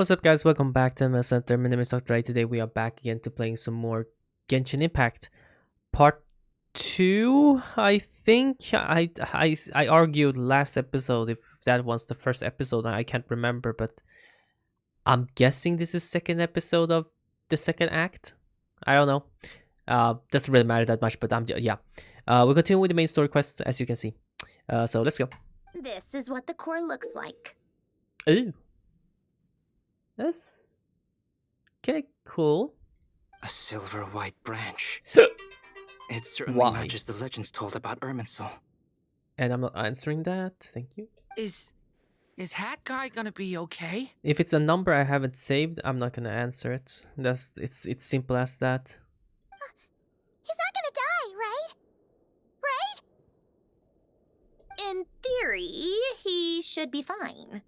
What's up, guys? Welcome back to AnimeHealthcenter. My name is DOTTORE. Today we are back again to playing some more Genshin Impact. Part 2, I think. I argued last episode if that was the first episode. I can't remember, but I'm guessing this is second episode of the second act. I don't know. Doesn't really matter that much, but yeah. We'll continue with the main story quest, as you can see. So let's go. This is what the core looks like. Ooh. That's kind of cool. A silver white branch. It certainly Why? matches the legends told about Irminsul. And I'm not answering that. Thank you. Is Hat Guy gonna be okay? If it's a number I haven't saved, I'm not gonna answer it. It's simple as that. He's not gonna die, right? Right? In theory, he should be fine.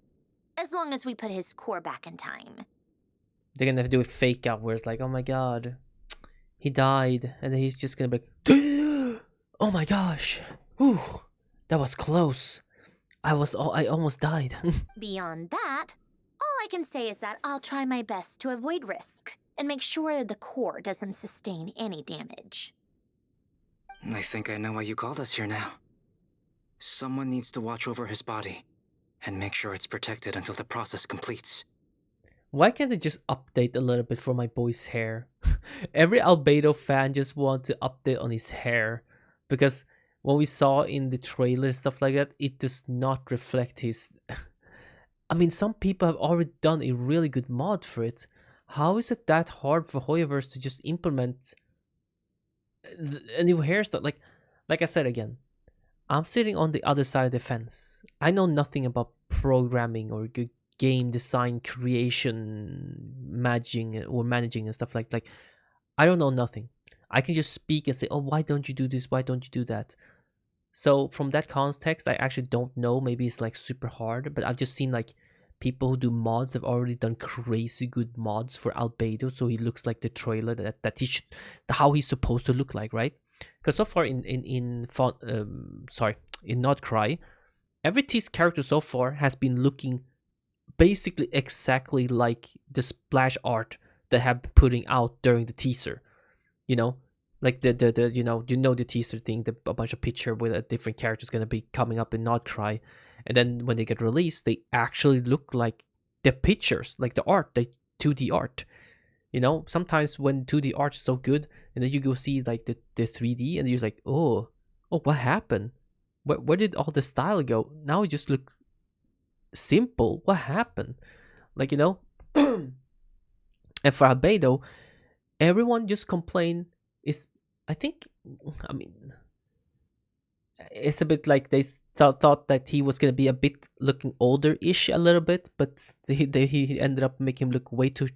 As long as we put his core back in time. They're gonna have to do a fake out where it's like, oh my god, he died, and then he's just gonna be like, oh my gosh, whew, that was close. I almost died. Beyond that, all I can say is that I'll try my best to avoid risk and make sure the core doesn't sustain any damage. I think I know why you called us here now. Someone needs to watch over his body and make sure it's protected until the process completes. Why can't they just update a little bit for my boy's hair? Every Albedo fan just wants to update on his hair, because what we saw in the trailer, stuff like that, it does not reflect his... I mean, some people have already done a really good mod for it. How is it that hard for Hoyoverse to just implement a new hairstyle? Like I said again, I'm sitting on the other side of the fence. I know nothing about programming or game design, creation, managing and stuff like I don't know nothing. I can just speak and say, oh, why don't you do this? Why don't you do that? So from that context, I actually don't know. Maybe it's like super hard, but I've just seen like people who do mods have already done crazy good mods for Albedo, so he looks like the trailer that he should, how he's supposed to look like, right? Because so far in Not Cry, every tease character so far has been looking basically exactly like the splash art they have been putting out during the teaser. You know, like the the teaser thing, a bunch of picture with a different characters gonna be coming up in Not Cry, and then when they get released, they actually look like the pictures, like the art, the 2D art. You know, sometimes when 2D art is so good, and then you go see like the 3D, and you're like, oh, what happened? Where did all the style go? Now it just look simple. What happened? Like, you know. And for Albedo, everyone just complain is, I think, I mean, it's a bit like they thought that he was gonna be a bit looking older-ish a little bit, but he ended up making him look way too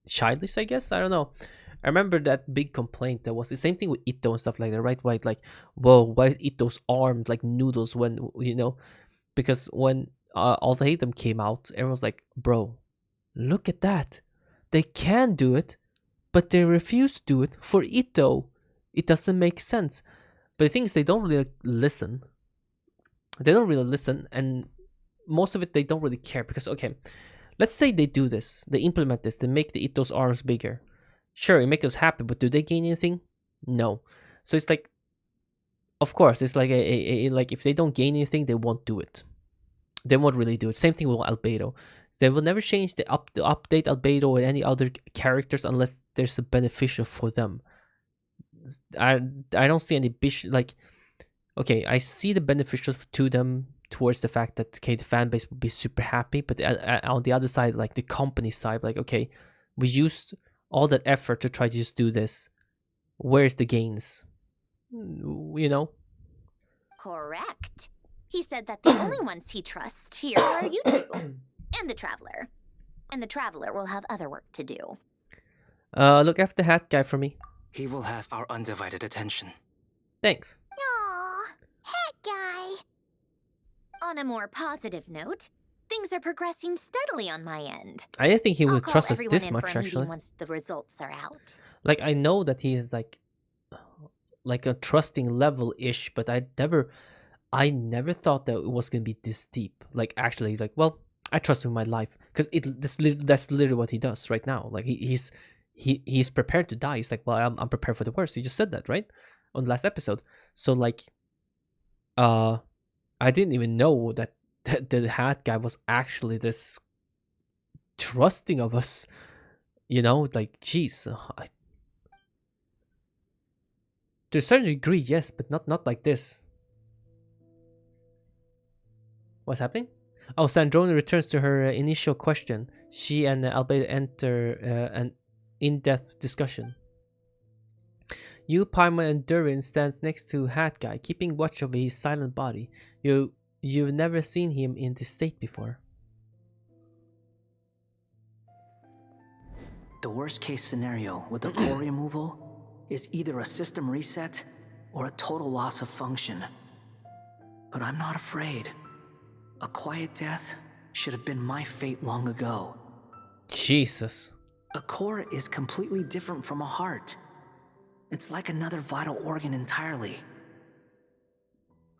childish, I guess. I don't know. I remember that big complaint. That was the same thing with Ito and stuff like that, right? Why, like, whoa, why is Ito's arms like noodles when, you know? Because when Ultimatum came out, everyone's like, bro, look at that. They can do it, but they refuse to do it. For Ito, it doesn't make sense. But the thing is, they don't really listen. They don't really listen, and most of it, they don't really care. Because, okay, let's say they do this. They implement this. They make the Ito's arms bigger. Sure, it makes us happy, but do they gain anything? No. So it's like, of course, it's like like if they don't gain anything, they won't do it. They won't really do it. Same thing with Albedo. They will never change the update Albedo or any other characters unless there's a beneficial for them. I don't see any like, okay, I see the beneficial to them towards the fact that, okay, the fan base will be super happy, but on the other side, like the company side, like, okay, we used all that effort to try to just do this. Where's the gains? You know? Correct. He said that the only ones he trusts here are you two. And the Traveler. And the Traveler will have other work to do. Look after the hat guy for me. He will have our undivided attention. Thanks. Aww, hat guy. On a more positive note, things are progressing steadily on my end. I didn't think he I'll would call trust us everyone this in much, for a meeting actually. once the results are out. Like, I know that he is like a trusting level-ish, but I never thought that it was gonna be this deep. Like, actually, like, well, I trust him with my life because that's literally what he does right now. Like he's prepared to die. He's like, well, I'm prepared for the worst. He just said that, right, on the last episode. So like, I didn't even know that the hat guy was actually this trusting of us. You know, like, jeez, to a certain degree, yes, but not like this. What's happening? Oh, Sandrone returns to her initial question. She and Albedo enter an in-depth discussion. You, Paimon, and Durin stands next to Hat Guy, keeping watch over his silent body. You've never seen him in this state before. The worst case scenario with the core removal is either a system reset or a total loss of function. But I'm not afraid. A quiet death should have been my fate long ago. Jesus. A core is completely different from a heart. It's like another vital organ entirely.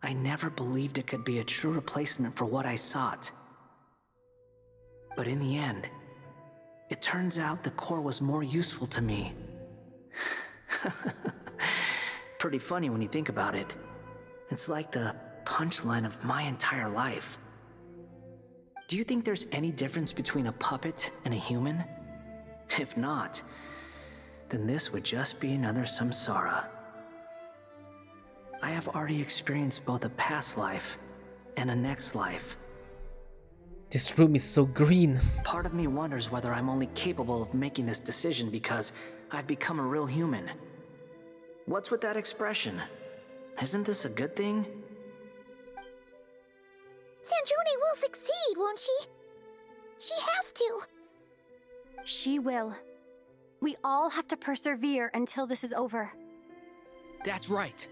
I never believed it could be a true replacement for what I sought. But in the end, it turns out the core was more useful to me. Pretty funny when you think about it. It's like the punchline of my entire life. Do you think there's any difference between a puppet and a human? If not, then this would just be another samsara. I have already experienced both a past life and a next life. This room is so green. Part of me wonders whether I'm only capable of making this decision because I've become a real human. What's with that expression? Isn't this a good thing? Sandrone will succeed, won't she? She has to. She will. We all have to persevere until this is over. That's right.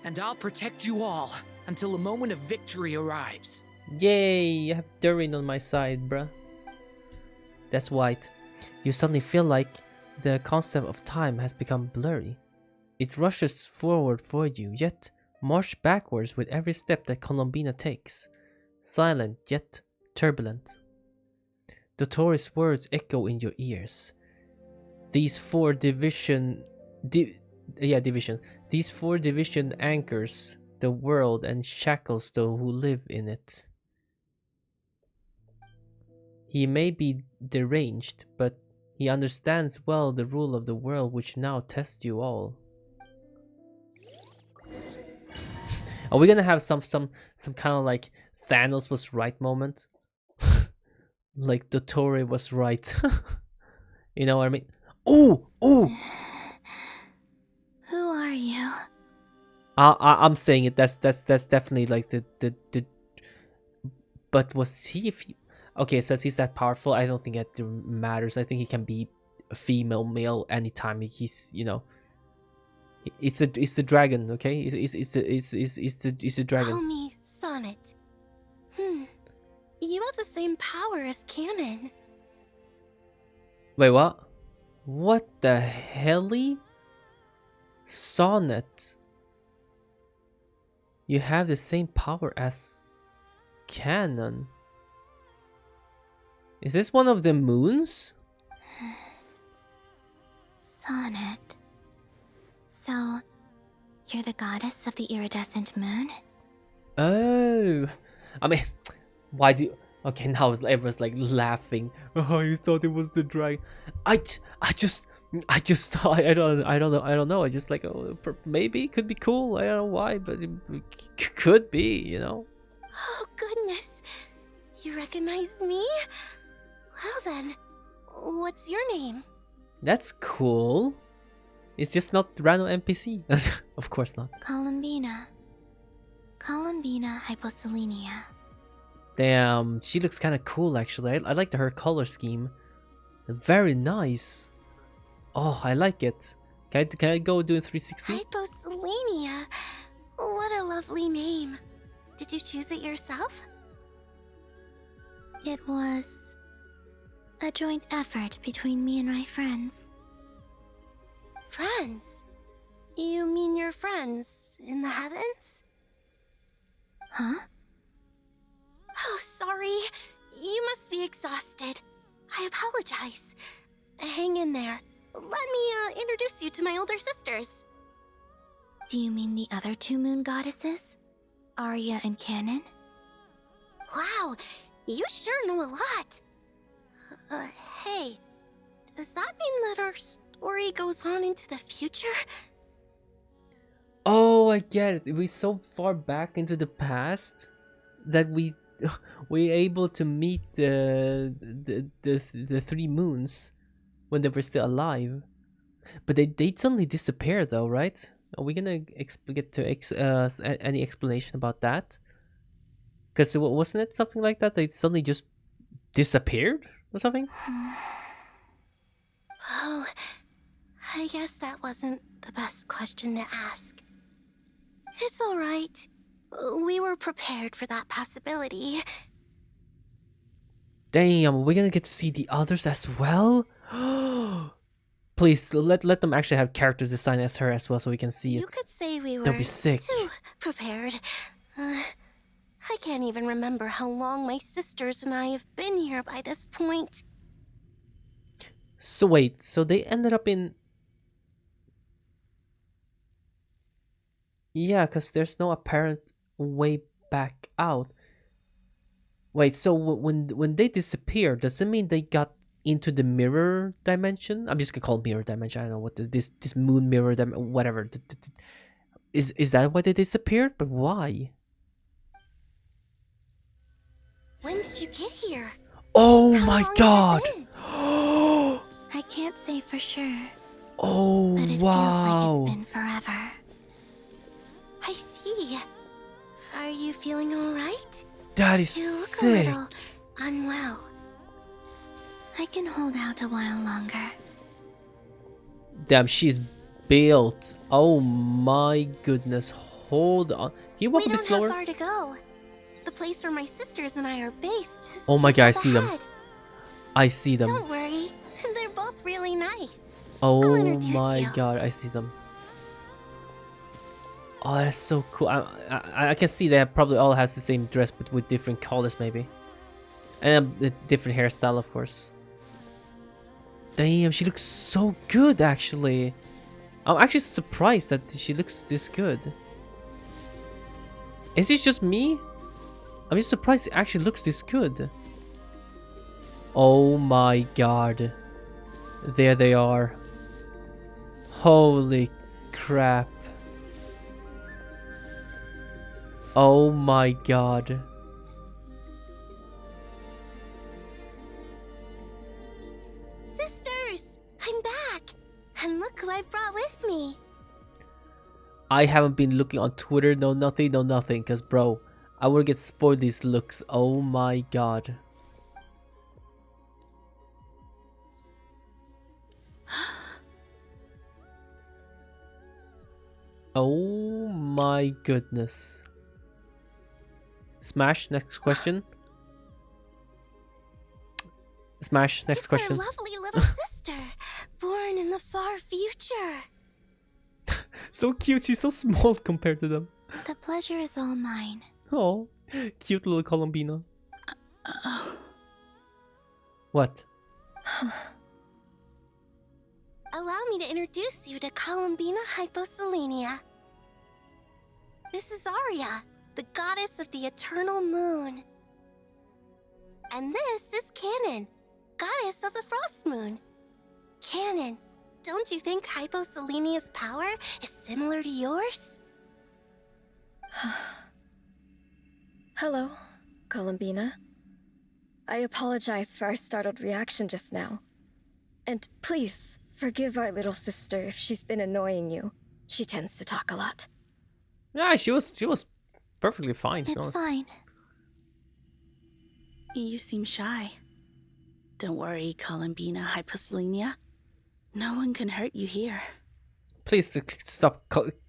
And I'll protect you all until a moment of victory arrives. Yay, I have Durin on my side, bruh. That's right. You suddenly feel like the concept of time has become blurry. It rushes forward for you, yet march backwards with every step that Columbina takes. Silent, yet turbulent. Dottore's words echo in your ears. These four division anchors the world and shackles those who live in it. He may be deranged, but he understands well the rule of the world which now tests you all. Are we gonna have some kind of like Thanos was right moment? Like Dottore was right. You know what I mean? Oh! Who are you? I'm saying it. That's definitely like the. But was he? Okay, it says he's that powerful. I don't think it matters. I think he can be a female, male anytime. He's, you know. It's the dragon. Okay, it's the dragon. Call me Sonnet. You have the same power as Canon. Wait, what? What the helly? Sonnet. You have the same power as Canon. Is this one of the moons? Sonnet. So, you're the goddess of the iridescent moon? Oh, I mean, why do? Okay, now everyone's like laughing. Oh, you thought it was the dragon. I don't know. I just like, oh, maybe it could be cool. I don't know why, but it could be, you know. Oh, goodness. You recognize me? Well then, what's your name? That's cool. It's just not random NPC. Of course not. Columbina. Columbina hyposelenia. Damn, she looks kind of cool actually. I like her color scheme. Very nice. Oh, I like it. Can I go do a 360? Hyposelenia? What a lovely name. Did you choose it yourself? It was a joint effort between me and my friends. Friends? You mean your friends in the heavens? Huh? Oh, sorry. You must be exhausted. I apologize. Hang in there. Let me introduce you to my older sisters. Do you mean the other two moon goddesses? Arya and Canon? Wow, you sure know a lot. Hey, does that mean that our story goes on into the future? Oh, I get it. We so far back into the past that we're able to meet the three moons when they were still alive. But they suddenly disappear though, right? Are we gonna get to any explanation about that? Because wasn't it something like that? They suddenly just disappeared or something? Oh, I guess that wasn't the best question to ask. It's alright. We were prepared for that possibility. Damn, we're gonna get to see the others as well? Please let them actually have characters designed as her as well, so we can see You it. could say we They'll were be sick. too prepared. I can't even remember how long my sisters and I have been here by this point. So wait, so they ended up in... Yeah, because there's no apparent way back out. Wait, so when they disappear, does it mean they got into the mirror dimension? I'm just gonna call it mirror dimension. I don't know what this moon mirror whatever. Is that why they disappeared? But why? When did you get here? Oh How my long has it god! been? I can't say for sure, Oh but it wow! feels like it's been forever. I see. Are you feeling alright? That is You look sick. a little unwell. I can hold out a while longer. Damn, she's built. Oh my goodness! Hold on. Can you walk We a bit don't slower? have far to go. The place where my sisters and I are based is Oh my just god, I up see them. ahead. I see them. Don't worry, they're both really nice. Oh introduce my you. god, I see them. Oh, that's so cool. I can see they probably all has the same dress, but with different colors maybe. And a different hairstyle, of course. Damn, she looks so good, actually. I'm actually surprised that she looks this good. Is it just me? I'm just surprised it actually looks this good. Oh my god. There they are. Holy crap. Oh my god. Sisters, I'm back. And look who I've brought with me. I haven't been looking on Twitter, no nothing, cause bro, I would get spoiled these looks. Oh my god. Oh my goodness. Smash, next question. Smash, next It's question. our lovely little sister, born in the far future. So cute, she's so small compared to them. The pleasure is all mine. Oh, cute little Columbina. What? Allow me to introduce you to COLUMBINA hyposelenia. This is Arya, the goddess of the eternal moon. And this is Canon, goddess of the frost moon. Canon, don't you think hyposelenia's power is similar to yours? Hello, Columbina. I apologize for our startled reaction just now. And please, forgive our little sister if she's been annoying you. She tends to talk a lot. Yeah, she was perfectly fine, to be It's honest. fine. You seem shy. Don't worry, Columbina hyposelenia. No one can hurt you here. Please stop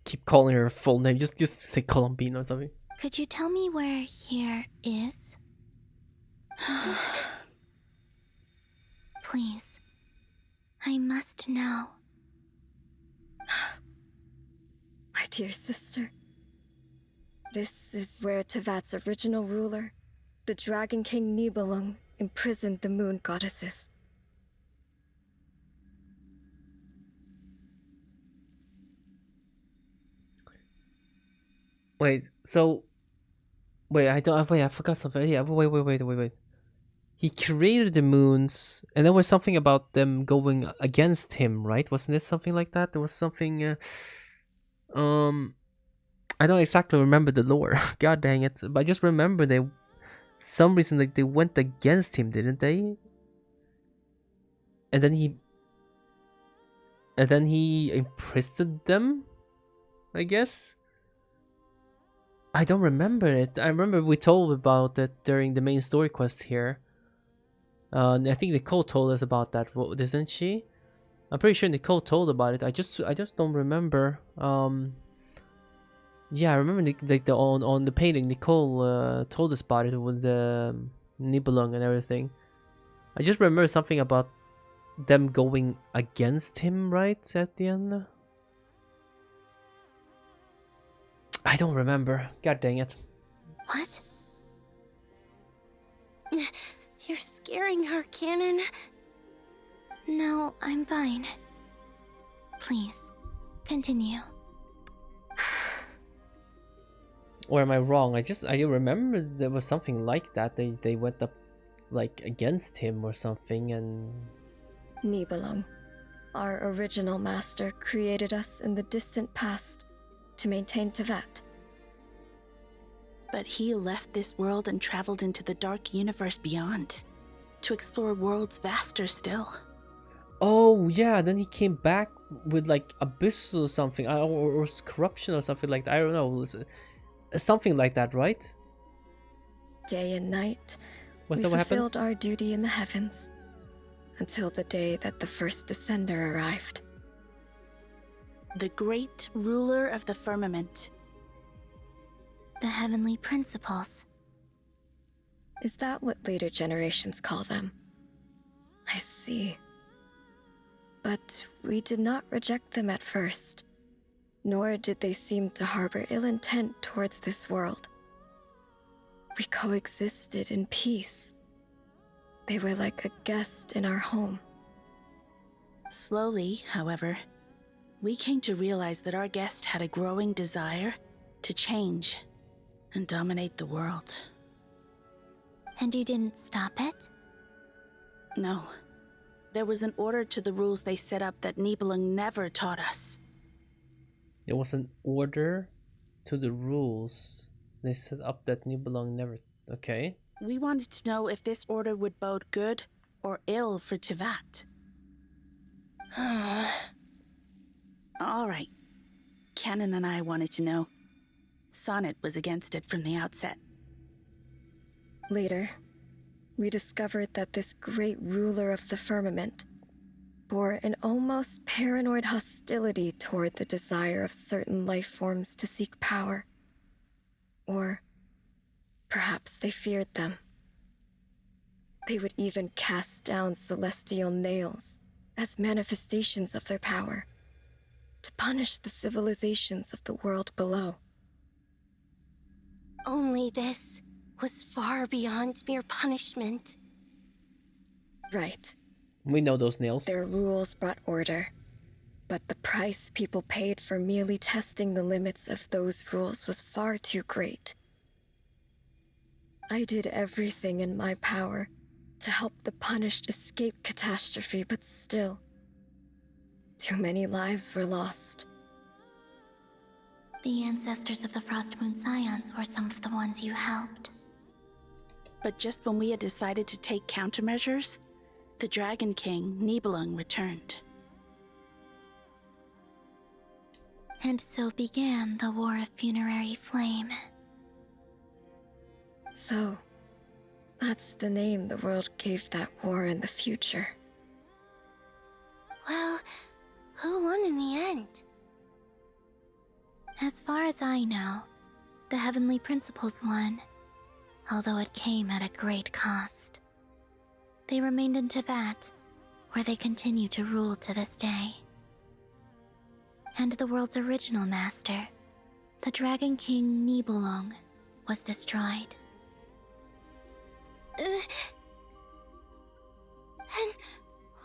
keep calling her full name. Just say Columbina or something. Could you tell me where here is? Please. I must know. My dear sister, this is where Tevat's original ruler, the Dragon King Nibelung imprisoned the moon goddesses. Wait, so wait, I forgot something. Yeah, wait. He created the moons, and there was something about them going against him, right? Wasn't it something like that? There was something. Um, I don't exactly remember the lore. God dang it! But I just remember they, some reason like they went against him, didn't they? And then he imprisoned them, I guess. I don't remember it. I remember we told about it during the main story quest here. I think Nicole told us about that, didn't she? I'm pretty sure Nicole told about it. I just don't remember. Yeah, I remember on the painting Nicole told us about it with the Nibelung and everything. I just remember something about them going against him right at the end. I don't remember. God dang it. What? You're scaring her, Canon. No, I'm fine. Please, continue. Or am I wrong? I remember there was something like that. They went up like against him or something, and Nibelung, our original master, created us in the distant past to maintain Tevat. But he left this world and traveled into the dark universe beyond, to explore worlds vaster still. oh yeah, then he came back with like abyss or something, or corruption or something like that. I don't know, something like that, right? Day and night, Was we that what fulfilled happens? our duty in the heavens, until the day that the first descender arrived. The great ruler of the firmament. The heavenly principles. Is that what later generations call them? I see. But we did not reject them at first, nor did they seem to harbor ill intent towards this world. We coexisted in peace. They were like a guest in our home. Slowly, however, we came to realize that our guest had a growing desire to change and dominate the world. And you didn't stop it? No. There was an order to the rules they set up that Nibelung never taught us. There was an order to the rules they set up that Nibelung never. Okay. We wanted to know if this order would bode good or ill for Tevat. All right. Canon and I wanted to know. Sonnet was against it from the outset. Later, we discovered that this great ruler of the firmament bore an almost paranoid hostility toward the desire of certain life forms to seek power. Or perhaps they feared them. They would even cast down celestial nails as manifestations of their power, to punish the civilizations of the world below. Only this was far beyond mere punishment. Right. We know those nails. Their rules brought order, but the price people paid for merely testing the limits of those rules was far too great. I did everything in my power to help the punished escape catastrophe, but still, too many lives were lost. The ancestors of the Frost Moon Scions were some of the ones you helped. But just when we had decided to take countermeasures, the Dragon King, Nibelung, returned. And so began the War of Funerary Flame. So, that's the name the world gave that war in the future. Well, who won in the end? As far as I know, the Heavenly Principles won, although it came at a great cost. They remained in Tevat, where they continue to rule to this day. And the world's original master, the Dragon King Nibelung, was destroyed. And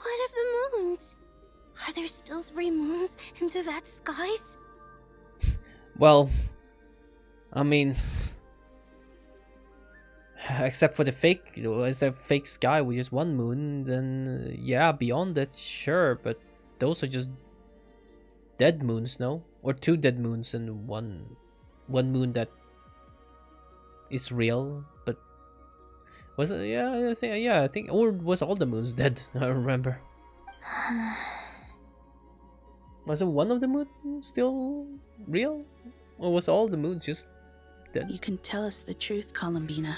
what of the moons? Are there still 3 moons in Tevat's skies? Well, I mean, except for the fake, it's a fake sky with just 1 moon, then yeah, beyond that, sure, but those are just dead moons, no? Or 2 dead moons and one moon that is real, but was it? Yeah, I think, or was all the moons dead? I don't remember. Wasn't one of the moons still real, or was all the moons just dead? You can tell us the truth, Columbina.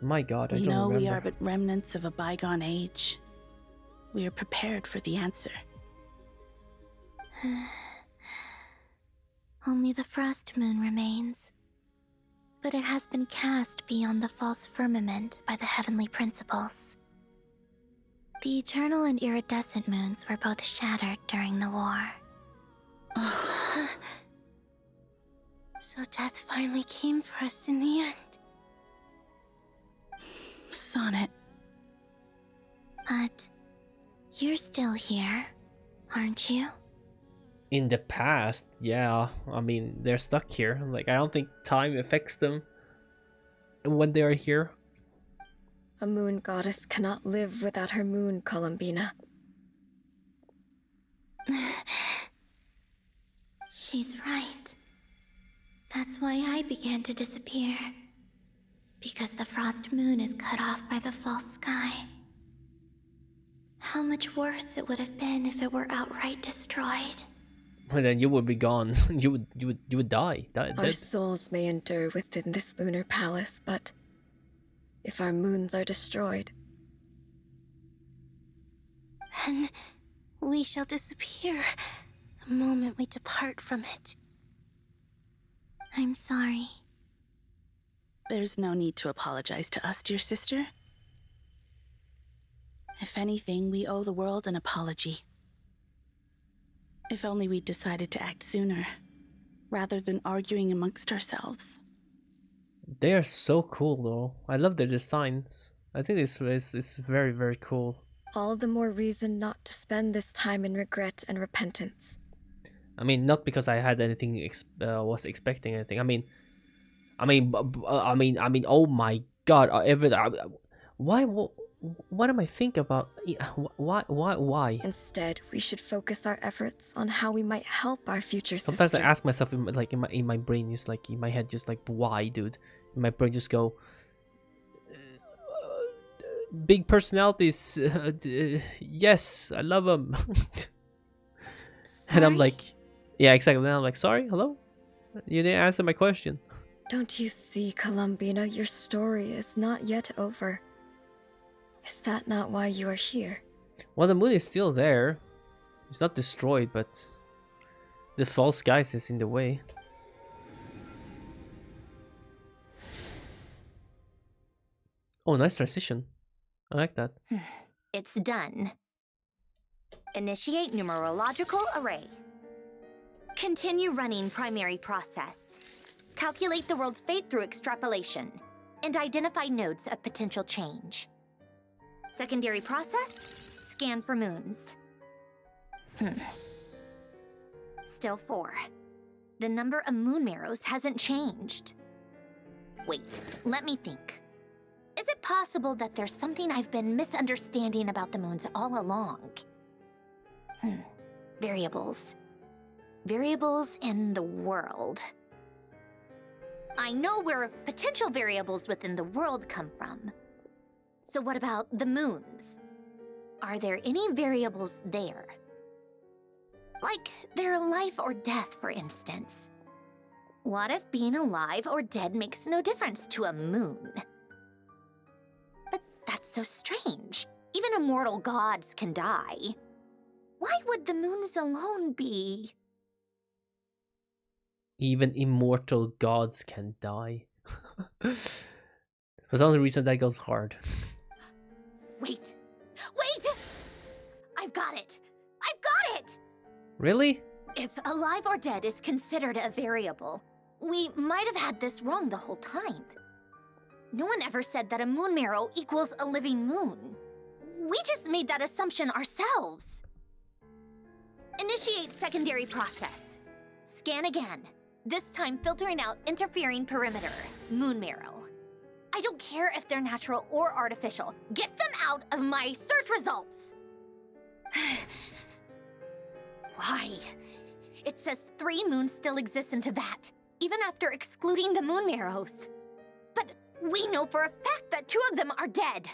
My God, I We don't know remember. we are but remnants of a bygone age. We are prepared for the answer. Only the frost moon remains. But it has been cast beyond the false firmament by the heavenly principles. The eternal and iridescent moons were both shattered during the war. So death finally came for us in the end. Sonnet. But you're still here, aren't you? In the past, yeah. I mean, they're stuck here. Like, I don't think time affects them when they are here. A moon goddess cannot live without her moon, Columbina. She's right. That's why I began to disappear. Because the frost moon is cut off by the false sky. How much worse it would have been if it were outright destroyed. And then you would be gone. you would die. Our Dead. souls may endure within this lunar palace, but if our moons are destroyed, Then we shall disappear the moment we depart from it. I'm sorry. There's no need to apologize to us, dear sister. If anything, we owe the world an apology. If only we'd decided to act sooner, rather than arguing amongst ourselves. They are so cool, though. I love their designs. I think this is very, very cool. all the more reason not to spend this time in regret and repentance. I mean, not because I had anything was expecting anything. I mean, oh my God! Why? What am I thinking about? Why? Instead, we should focus our efforts on how we might help our future Sometimes sister. I ask myself, in my brain, just like in my head, just like, why, dude? In my brain, just go, big personalities. Yes, I love them. And I'm like, yeah, exactly. Then I'm like, sorry, hello, you didn't answer my question. Don't you see, Columbina, your story is not yet over. Is that not why you are here? Well, the moon is still there. It's not destroyed, but the false guise is in the way. Oh, nice transition. I like that. It's done. Initiate numerological array. Continue running primary process. Calculate the world's fate through extrapolation. And identify nodes of potential change. Secondary process, scan for moons. Still 4. The number of moon marrows hasn't changed. Wait, let me think. Is it possible that there's something I've been misunderstanding about the moons all along? Variables. Variables in the world. I know where potential variables within the world come from. So what about the moons? Are there any variables there? Like their life or death, for instance. What if being alive or dead makes no difference to a moon? But that's so strange. Even immortal gods can die. Why would the moons alone be? Even immortal gods can die. For some reason, that goes hard. Wait! I've got it! I've got it! Really? If alive or dead is considered a variable, we might have had this wrong the whole time. No one ever said that a moon marrow equals a living moon. We just made that assumption ourselves. Initiate secondary process. Scan again. This time filtering out interfering perimeter. Moon marrow. I don't care if they're natural or artificial. Get them out of my search results! Why? It says 3 moons still exist in Tibet, even after excluding the moon marrows. But we know for a fact that 2 of them are dead.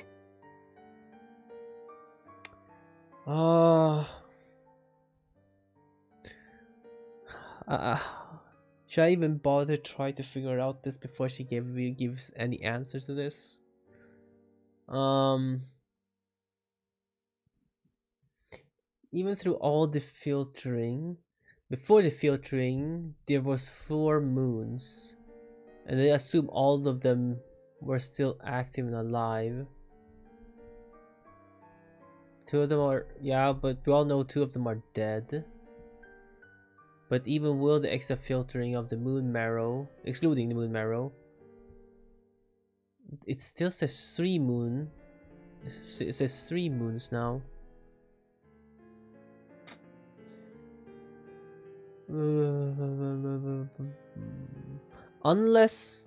Should I even bother try to figure out this before she gives any answer to this? Even through all the filtering, before the filtering, there was 4 moons, and they assume all of them were still active and alive. 2 of them are, yeah, but we all know 2 of them are dead. But even with the extra filtering of the moon marrow, excluding the moon marrow, it still says 3 moon. It says 3 moons now. Unless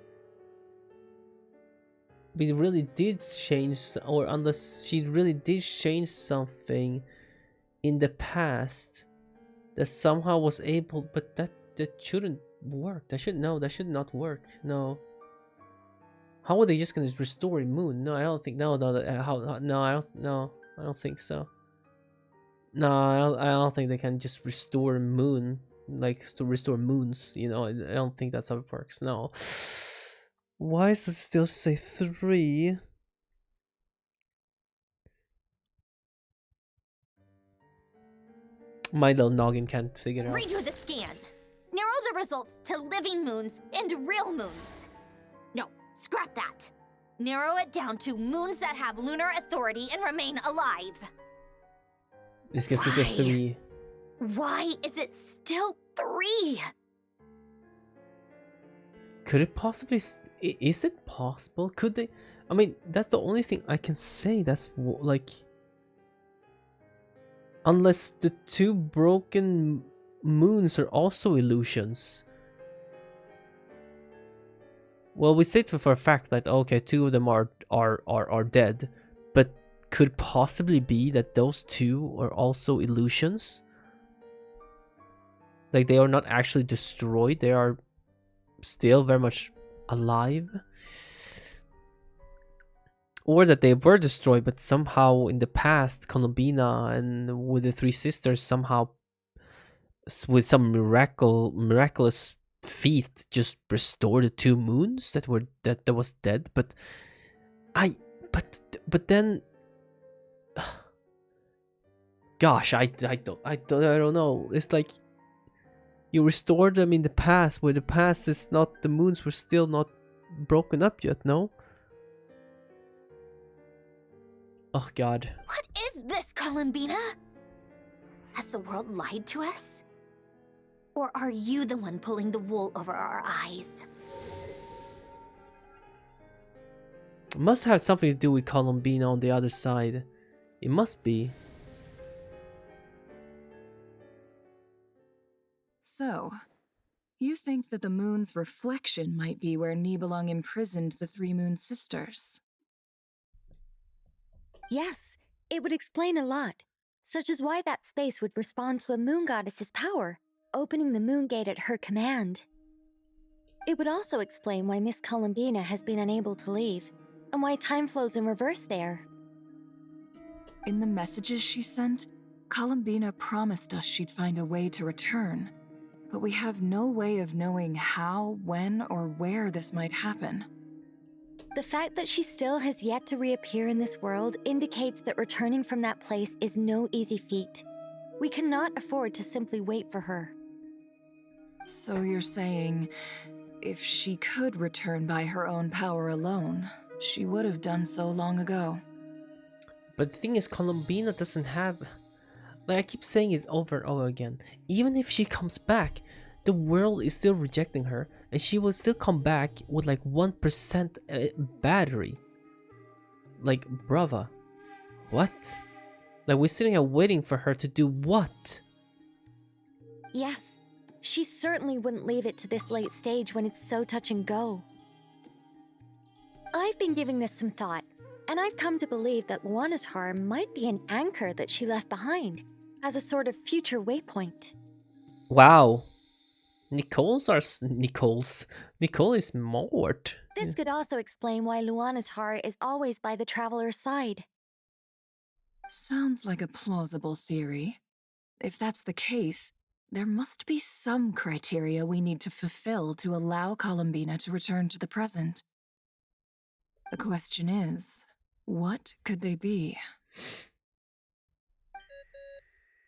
we really did change, or unless she really did change something in the past that somehow was able, but that shouldn't work. That should not work. No. How are they just gonna restore a moon? No, I don't think. No, no, I don't think so. No, I don't think they can just restore a moon, like to restore moons. You know, I don't think that's how it works. No. Why does it still say 3? My little noggin can't figure it out. Redo the scan. Narrow the results to living moons and real moons. No, scrap that. Narrow it down to moons that have lunar authority and remain alive. This gets us a 3. Why is it still 3? Could it possibly? Is it possible? Could they? I mean, that's the only thing I can say. That's like, unless the 2 broken moons are also illusions. Well, we say for a fact that okay, 2 of them are dead, but could it possibly be that those 2 are also illusions? Like they are not actually destroyed; they are still very much alive, or that they were destroyed, but somehow in the past, Columbina and with the 3 sisters somehow, with some miraculous feat, just restored the 2 moons that was dead. But then, gosh, I don't know. It's like you restored them in the past, where the past is not, the moons were still not broken up yet. No. Oh God. What is this, Columbina? Has the world lied to us? Or are you the one pulling the wool over our eyes? It must have something to do with Columbina on the other side. It must be. So, you think that the moon's reflection might be where Nibelung imprisoned the 3 moon sisters? Yes, it would explain a lot, such as why that space would respond to a moon goddess's power, opening the moon gate at her command. It would also explain why Miss Columbina has been unable to leave, and why time flows in reverse there. In the messages she sent, Columbina promised us she'd find a way to return, but we have no way of knowing how, when, or where this might happen. The fact that she still has yet to reappear in this world indicates that returning from that place is no easy feat. We cannot afford to simply wait for her. So you're saying, if she could return by her own power alone, she would have done so long ago. But the thing is, Columbina doesn't have... Like I keep saying it over and over again. Even if she comes back, the world is still rejecting her, and she will still come back with like 1% battery. Like, brava. What? Like, we're sitting here waiting for her to do what? Yes, she certainly wouldn't leave it to this late stage when it's so touch and go. I've been giving this some thought, and I've come to believe that Luana's heart might be an anchor that she left behind, as a sort of future waypoint. Wow. Nicole is Mort. This could also explain why Luana's heart is always by the traveler's side. Sounds like a plausible theory. If that's the case, there must be some criteria we need to fulfill to allow Columbina to return to the present. The question is, what could they be?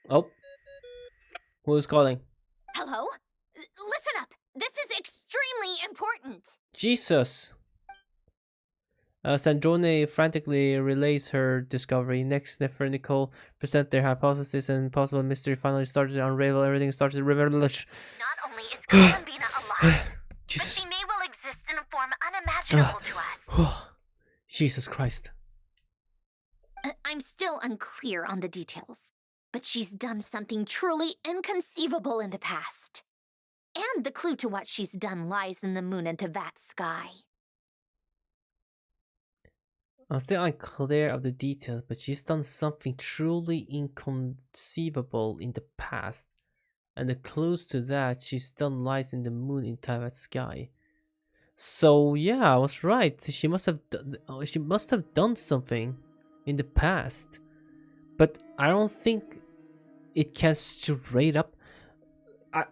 Oh. Who's calling? Hello? Listen up! This is extremely important! Jesus. Sandrone frantically relays her discovery. Next, Sniffer and Nicole present their hypothesis, and possible mystery finally started to unravel. Everything started to reveal. Not only is Columbina alive, but Jesus. she may well exist in a form unimaginable to us. Jesus Christ. I'm still unclear on the details, but she's done something truly inconceivable in the past. And the clue to what she's done lies in the moon and Tevat's sky. I'm still unclear of the details, but she's done something truly inconceivable in the past. And the clues to that she's done lies in the moon in Tevat's sky. So yeah, I was right. She must have done something in the past. But I don't think it can straight up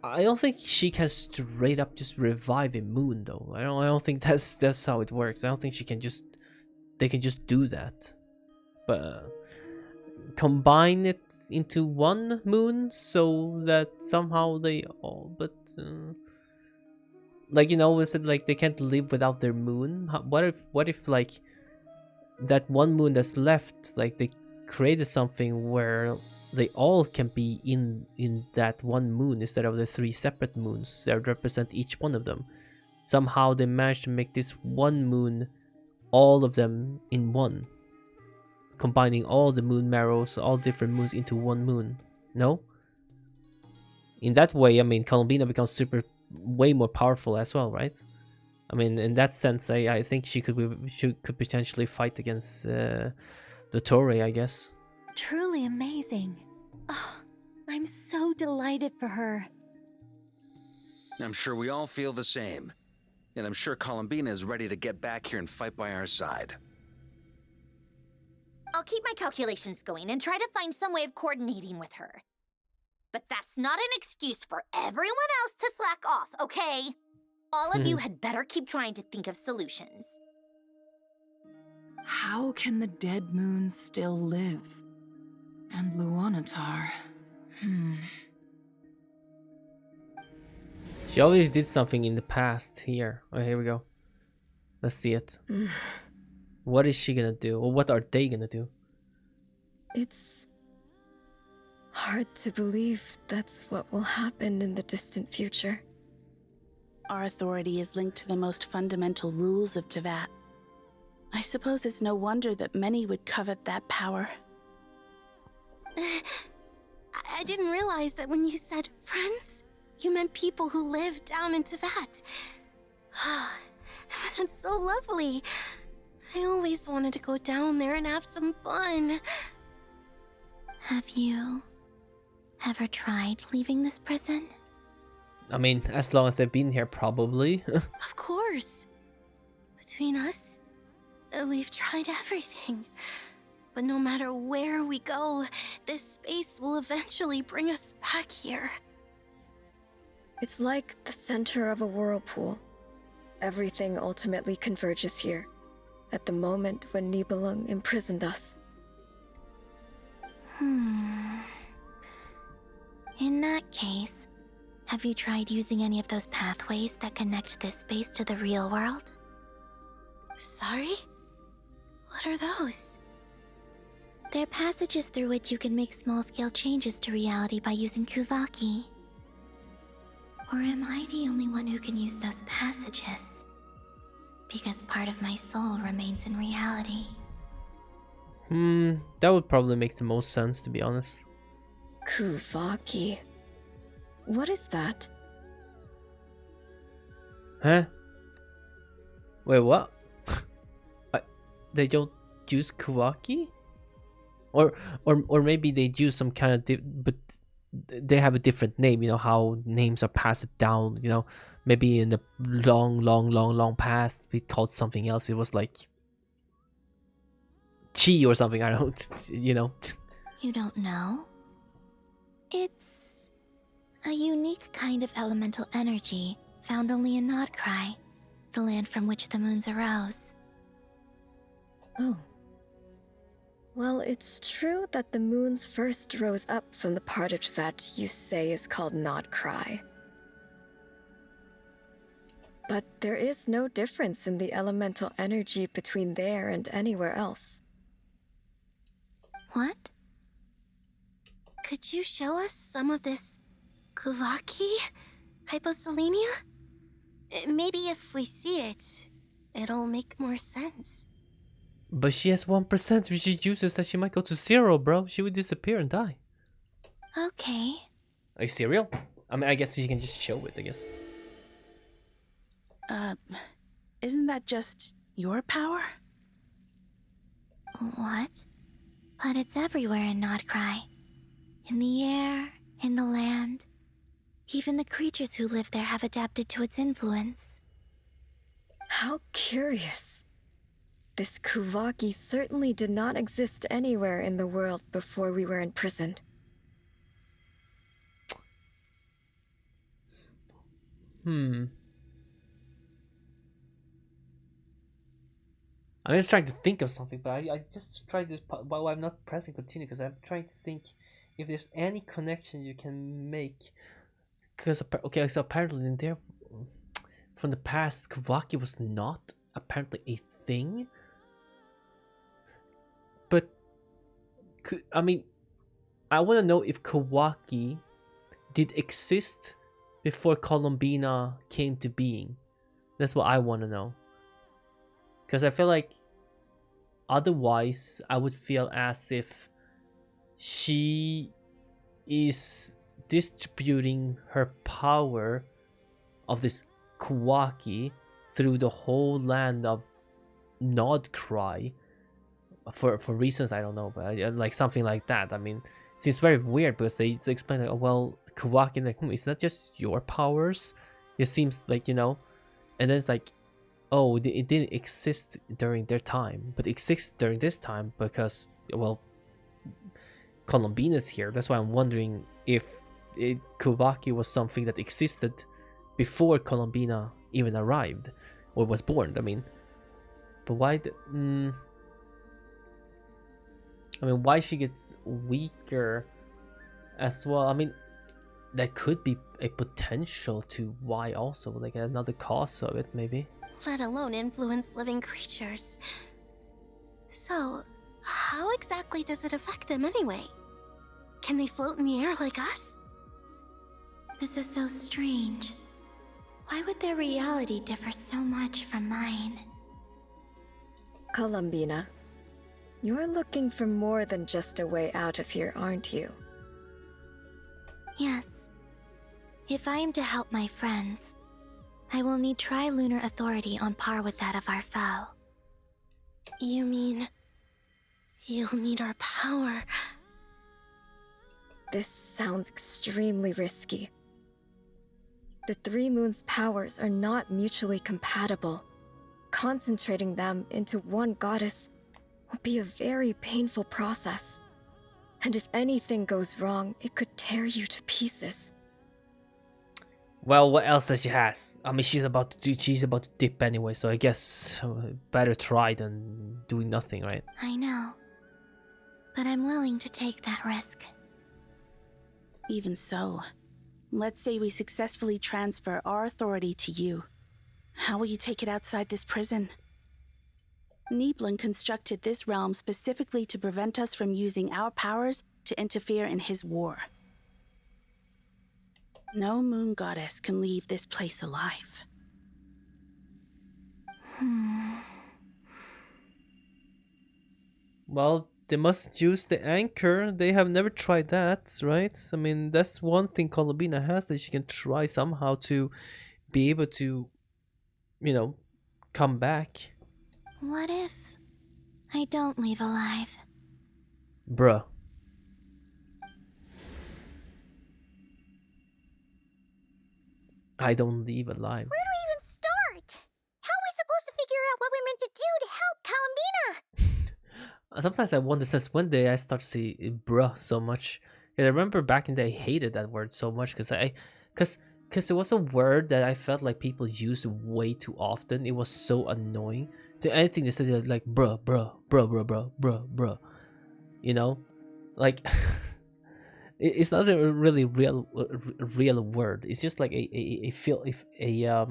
I don't think she can straight up just revive a moon though. I don't think that's how it works. I don't think they can just do that. But combine it into one moon so that somehow they all like, you know, is it like they can't live without their moon? What if like that one moon that's left, like they created something where they all can be in that one moon instead of the 3 separate moons that represent each one of them. Somehow they managed to make this one moon, all of them in one, combining all the moon marrows, all different moons into one moon. No? In that way, I mean, Columbina becomes way more powerful as well, right? I mean, in that sense, I think she could potentially fight against DOTTORE, I guess. Truly amazing. Oh, I'm so delighted for her. I'm sure we all feel the same. And I'm sure Columbina is ready to get back here and fight by our side. I'll keep my calculations going and try to find some way of coordinating with her. But that's not an excuse for everyone else to slack off, okay? All of you had better keep trying to think of solutions. How can the dead moon still live? And Luanatar. She always did something in the past here. Oh, here we go. Let's see it. What is she gonna do? Or what are they gonna do? It's hard to believe that's what will happen in the distant future. Our authority is linked to the most fundamental rules of Tevat. I suppose it's no wonder that many would covet that power. I didn't realize that when you said friends, you meant people who live down in Tevat. That's so lovely. I always wanted to go down there and have some fun. Have you ever tried leaving this prison? I mean, as long as they've been here, probably. Of course. Between us, we've tried everything. But no matter where we go, this space will eventually bring us back here. It's like the center of a whirlpool. Everything ultimately converges here, at the moment when Nibelung imprisoned us. In that case, have you tried using any of those pathways that connect this space to the real world? Sorry? What are those? They're passages through which you can make small-scale changes to reality by using Kuvaki. Or am I the only one who can use those passages? Because part of my soul remains in reality. That would probably make the most sense, to be honest. Kuvaki. What is that? Huh? Wait, what? They don't use Kawaki? Or maybe they use some kind of but they have a different name, you know how names are passed down, you know, maybe in the long past we called something else. It was like chi or something, I don't you know. You don't know? It's a unique kind of elemental energy found only in Nodcry, the land from which the moons arose. Oh. Well, it's true that the moons first rose up from the part of that you say is called Nodcry. But there is no difference in the elemental energy between there and anywhere else. What? Could you show us some of this Kuvaki hyposelenia? Maybe if we see it, it'll make more sense. But she has 1%. If she uses that, she might go to 0, bro. She would disappear and die. Okay. Are you serial? I mean, I guess she can just show it, I guess. Isn't that just your power? What? But it's everywhere in Nodcry. In the air, in the land. Even the creatures who live there have adapted to its influence. How curious. This Kuvaki certainly did not exist anywhere in the world before we were imprisoned. I'm just trying to think of something, but I just tried this while I'm not pressing continue because I'm trying to think if there's any connection you can make. Because okay, so apparently in there, from the past, Kavaki was not apparently a thing. But I mean, I want to know if Kawaki did exist before Columbina came to being. That's what I want to know. Because I feel like otherwise I would feel as if she is distributing her power of this Kawaki through the whole land of Nodcry for reasons I don't know, but like something like that. I mean, it seems very weird because they explain like, oh, well, Kawaki, like, it's not just your powers. It seems like, you know, and then it's like, oh, it didn't exist during their time, but it exists during this time because, well, Columbina's here. That's why I'm wondering if Kawaki was something that existed before Columbina even arrived or was born. I mean, but why? I mean, why she gets weaker as well? I mean, that could be a potential to why also, like another cause of it, maybe. Let alone influence living creatures. So, how exactly does it affect them anyway? Can they float in the air like us? This is so strange. Why would their reality differ so much from mine? Columbina, you're looking for more than just a way out of here, aren't you? Yes. If I am to help my friends, I will need tri-lunar authority on par with that of our foe. You mean... you'll need our power? This sounds extremely risky. The Three Moons' powers are not mutually compatible. Concentrating them into one goddess will be a very painful process. And if anything goes wrong, it could tear you to pieces. Well, what else does she has? I mean, she's about to dip anyway, so I guess better try than doing nothing, right? I know. But I'm willing to take that risk. Even so, let's say we successfully transfer our authority to you. How will you take it outside this prison? Niblin constructed this realm specifically to prevent us from using our powers to interfere in his war. No moon goddess can leave this place alive. Well, they must use the anchor. They have never tried that, right? I mean, that's one thing Columbina has, that she can try somehow to be able to, you know, come back. What if I don't leave alive? Bruh. I don't leave alive. Where do we even start? How are we supposed to figure out what we're meant to do to help Columbina? Sometimes I wonder since when did I start to say bruh so much. 'Cause I remember back in the day I hated that word so much because it was a word that I felt like people used way too often. It was so annoying. To anything they said like bruh, bruh, bruh, bruh, bruh, bruh, bruh. You know? Like it's not a really real word. It's just like a feel if a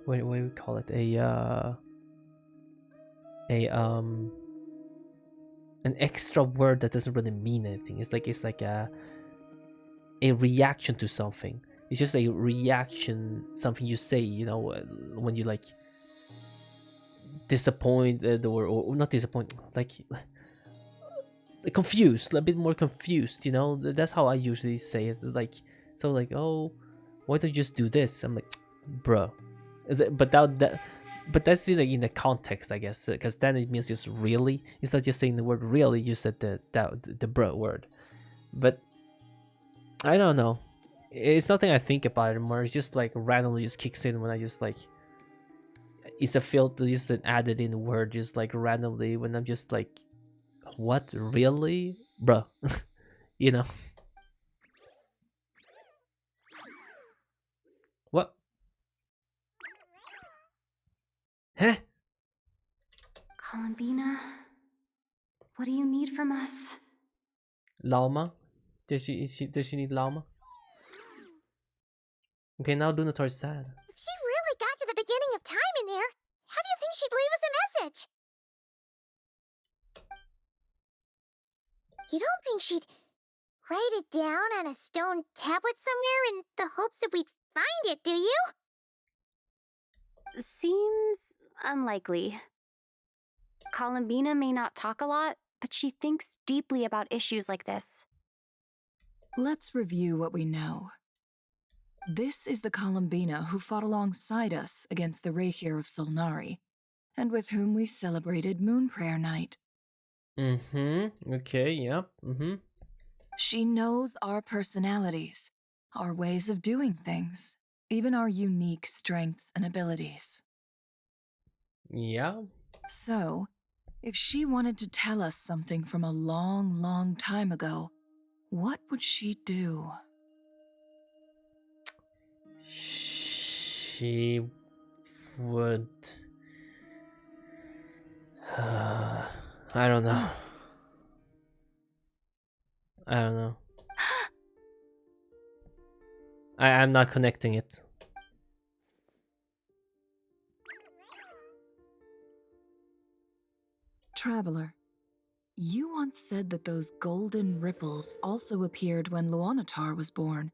what do we call it? A an extra word that doesn't really mean anything. It's like a reaction to something. It's just a reaction, something you say, you know, when you like disappointed or not disappointed, like confused, a bit more confused, you know. That's how I usually say it. Like, so like, oh, why don't you just do this? I'm like, bro. But but that's like in the context, I guess, because then it means just really. It's not just saying the word really. You said the bro word, but I don't know. It's nothing I think about anymore. It's just like randomly just kicks in when I just like. It's a filter, just an added in word, just like randomly when I'm just like, what really, bro? You know what? Huh? Columbina, what do you need from us? Llama? Does she need llama? Okay, now Lunatore's sad. If she really got to the beginning of time in there, how do you think she'd leave us a message? You don't think she'd write it down on a stone tablet somewhere in the hopes that we'd find it, do you? Seems unlikely. Columbina may not talk a lot, but she thinks deeply about issues like this. Let's review what we know. This is the Columbina who fought alongside us against the Reikir of Solnari, and with whom we celebrated Moon Prayer Night. Okay, yeah. She knows our personalities, our ways of doing things, even our unique strengths and abilities. Yeah. So, if she wanted to tell us something from a long, long time ago, what would she do? She would. I don't know. I don't know. I'm not connecting it. Traveler, you once said that those golden ripples also appeared when Luonatar was born.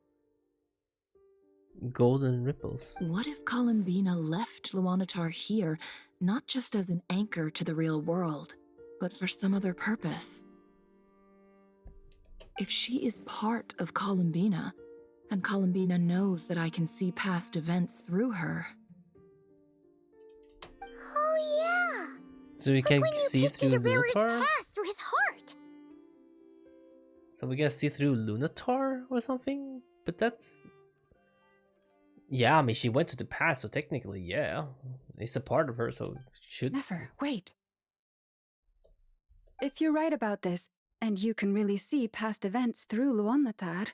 Golden ripples. What if Columbina left Luonatar here, not just as an anchor to the real world, but for some other purpose? If she is part of Columbina, and Columbina knows that I can see past events through her. Oh yeah! So we can see through Lunatar? Past through his heart! So we can see through Lunatar or something? But that's... Yeah, I mean, she went to the past, so technically, yeah. It's a part of her, so should... Never, wait. If you're right about this, and you can really see past events through Luonatar,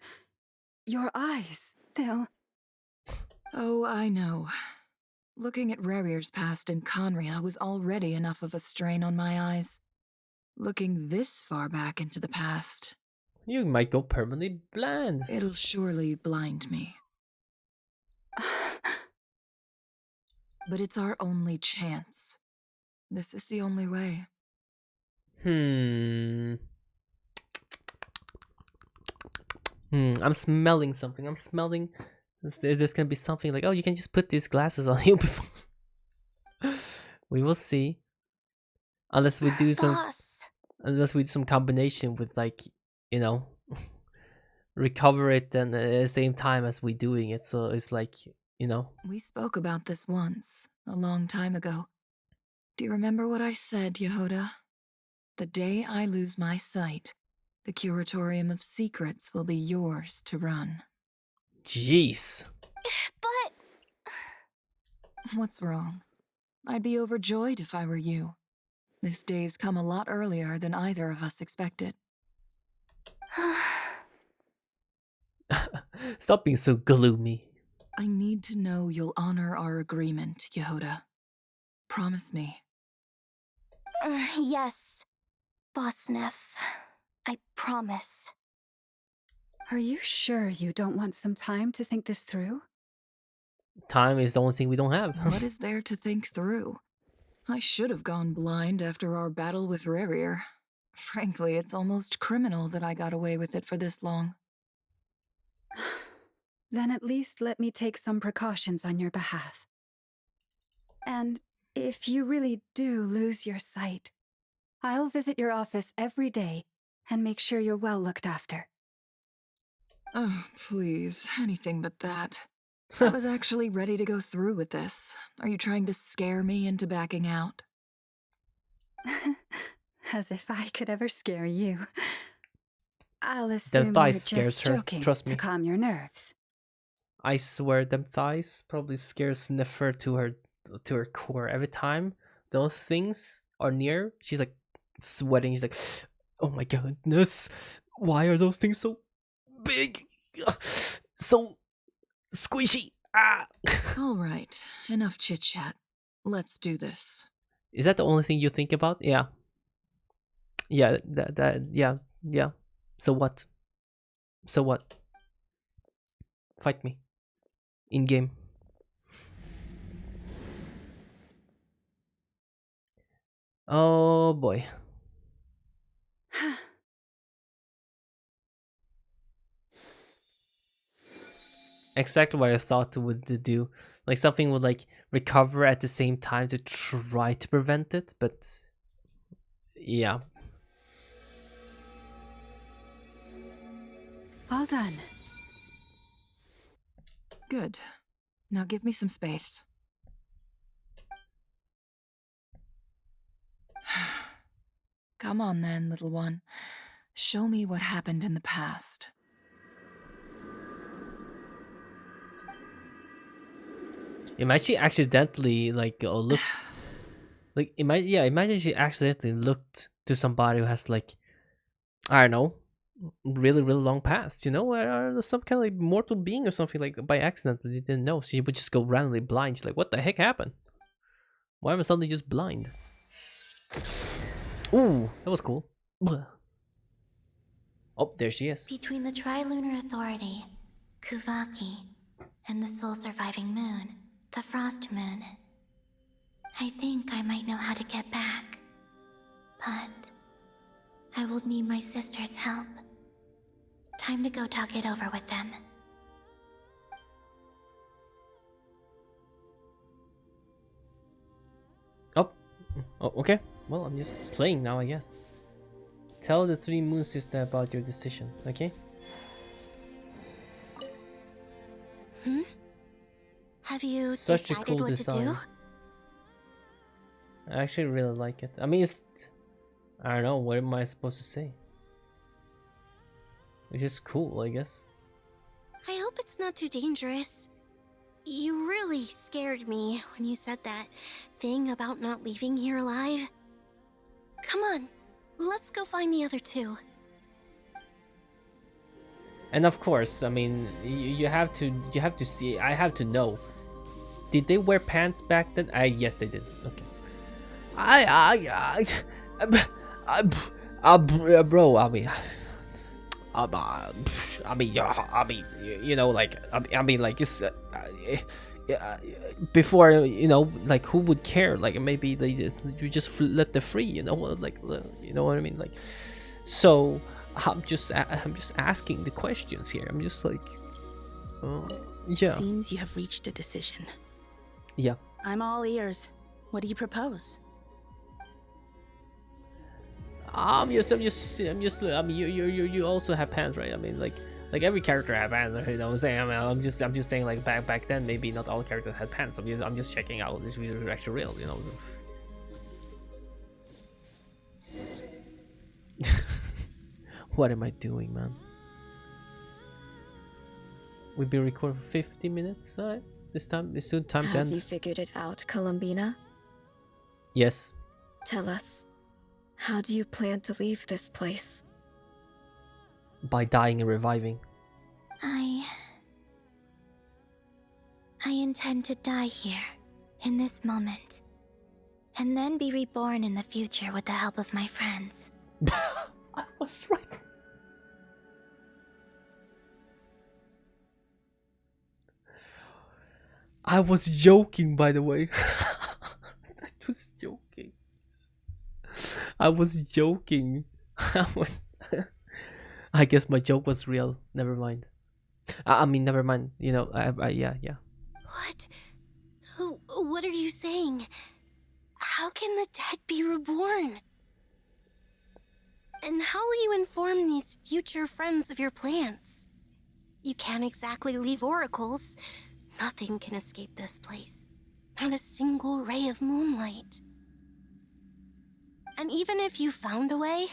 your eyes, they'll... Oh, I know. Looking at Rerir's past in Conria was already enough of a strain on my eyes. Looking this far back into the past... You might go permanently blind. It'll surely blind me. But it's our only chance. This is the only way. I'm smelling something. I'm smelling. There's gonna be something like, oh, you can just put these glasses on you before. We will see. Unless we do some, Boss. unless we do some combination with like, you know, recover it and at the same time as we doing it. So it's like, you know. We spoke about this once, a long time ago. Do you remember what I said, Yehoda? The day I lose my sight, the Curatorium of Secrets will be yours to run. Jeez. But What's wrong? I'd be overjoyed if I were you. This day's come a lot earlier than either of us expected. Stop being so gloomy. I need to know you'll honor our agreement, Yehoda. Promise me. Yes, Boss Neff. I promise. Are you sure you don't want some time to think this through? Time is the only thing we don't have. What is there to think through? I should have gone blind after our battle with Rerir. Frankly, it's almost criminal that I got away with it for this long. Then at least let me take some precautions on your behalf. And if you really do lose your sight, I'll visit your office every day and make sure you're well looked after. Oh, please, anything but that. I was actually ready to go through with this. Are you trying to scare me into backing out? As if I could ever scare you. I'll Them assume you're thighs just scares her. joking Trust me. to calm your nerves. I swear, them thighs probably scares Nefer to her core. Every time those things are near, she's like sweating. She's like, oh my goodness, why are those things so big, so squishy? Ah. All right, enough chit chat. Let's do this. Is that the only thing you think about? Yeah. Yeah. Yeah. So what? So what? Fight me. In game. Oh boy. Exactly what I thought it would do. Like something would like recover at the same time to try to prevent it, but yeah. All done. Good. Now give me some space. Come on then, little one. Show me what happened in the past. Imagine she accidentally like look like imagine she accidentally looked to somebody who has like, I don't know, really long past, you know, or some kind of like mortal being or something, like by accident, but they didn't know. So she would just go randomly blind. She's like, what the heck happened? Why am I suddenly just blind? Ooh, that was cool. Oh, there she is. Between the Trilunar Authority, Kuvaki, and the sole surviving moon, the Frost Moon, I think I might know how to get back. But I will need my sister's help. Time to go talk it over with them. Oh, okay. Well, I'm just playing now, I guess. Tell the three moon sister about your decision, okay? Have you Such a decided cool what design. to do? I actually really like it. I mean, it's, I don't know, what am I supposed to say? It's just cool, I guess. I hope it's not too dangerous. You really scared me when you said that thing about not leaving here alive. Come on, let's go find the other two. And of course, I mean, you have to see. I have to know. Did they wear pants back then? Yes, they did. Okay. Bro. You know, like, it's before, you know, like, who would care? Like, maybe you just let the free, you know, like, you know what I mean? Like, so I'm just asking the questions here. I'm just like, yeah. Seems you have reached a decision. Yeah. I'm all ears. What do you propose? I mean, you also have pants, right? I mean, like every character have pants, you know what I'm saying? I mean, I'm just saying, like, back then, maybe not all characters had pants. I'm just checking out if these are actually real, you know. What am I doing, man? We've been recording for 50 minutes. This time, it's soon time to end. Have you figured it out, Columbina? Yes. Tell us, how do you plan to leave this place? By dying and reviving. I intend to die here, in this moment, and then be reborn in the future with the help of my friends. I was right. I was joking, by the way. I was joking. I was joking. I guess my joke was real. Never mind. I mean, never mind. You know, yeah. What? What are you saying? How can the dead be reborn? And how will you inform these future friends of your plans? You can't exactly leave oracles. Nothing can escape this place. Not a single ray of moonlight. And even if you found a way,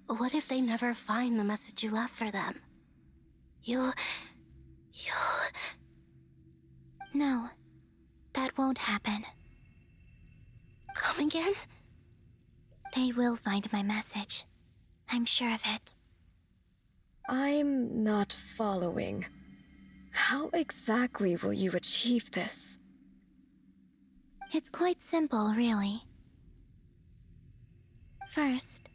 what if they never find the message you left for them? You'll... No, that won't happen. Come again? They will find my message. I'm sure of it. I'm not following. How exactly will you achieve this? It's quite simple, really. First,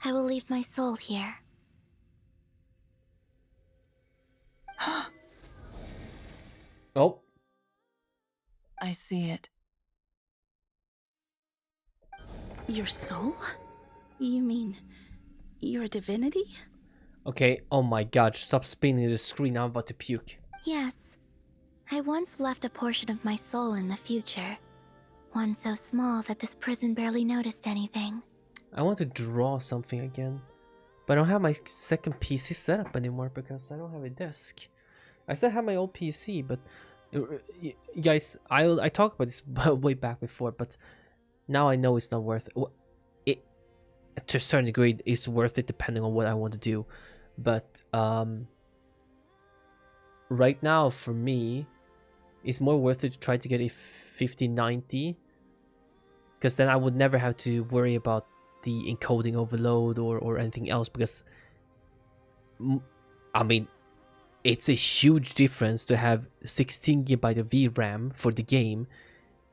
I will leave my soul here. Oh. I see it. Your soul? You mean you're a divinity? Okay, oh my god, stop spinning the screen, I'm about to puke. Yes. I once left a portion of my soul in the future. One so small that this prison barely noticed anything. I want to draw something again, but I don't have my second PC set up anymore because I don't have a desk. I still have my old PC, but guys, I talked about this way back before, but now I know it's not worth it. To a certain degree, it's worth it depending on what I want to do, but right now for me, it's more worth it to try to get a 5090, because then I would never have to worry about the encoding overload or anything else, because I mean, it's a huge difference to have 16 GB of VRAM for the game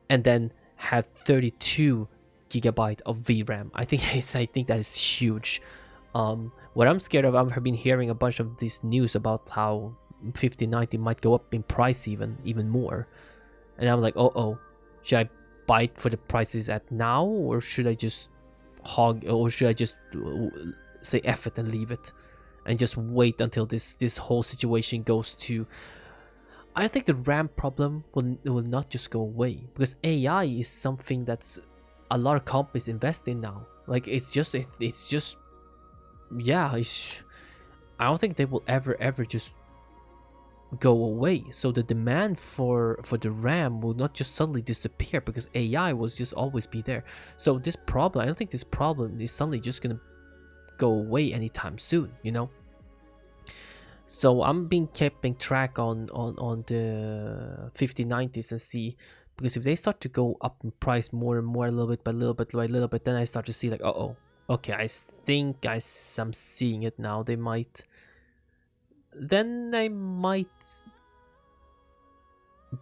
and then have 32 GB of VRAM. I think that is huge. What I'm scared of, I've been hearing a bunch of this news about how 5090 might go up in price even more, and I'm like, oh, should I buy it for the prices at now, or should I just say F it and leave it and just wait until this whole situation goes to... I think the RAM problem will not just go away, because AI is something that's a lot of companies invest in now. Like, it's just yeah, I don't think they will ever just go away. So the demand for the RAM will not just suddenly disappear, because AI will just always be there. So this problem, I don't think this problem is suddenly just gonna go away anytime soon, you know. So I'm being keeping track on the 5090s and see, because if they start to go up in price more and more, a little bit by little bit, then I start to see like, okay, I think I'm seeing it now. They might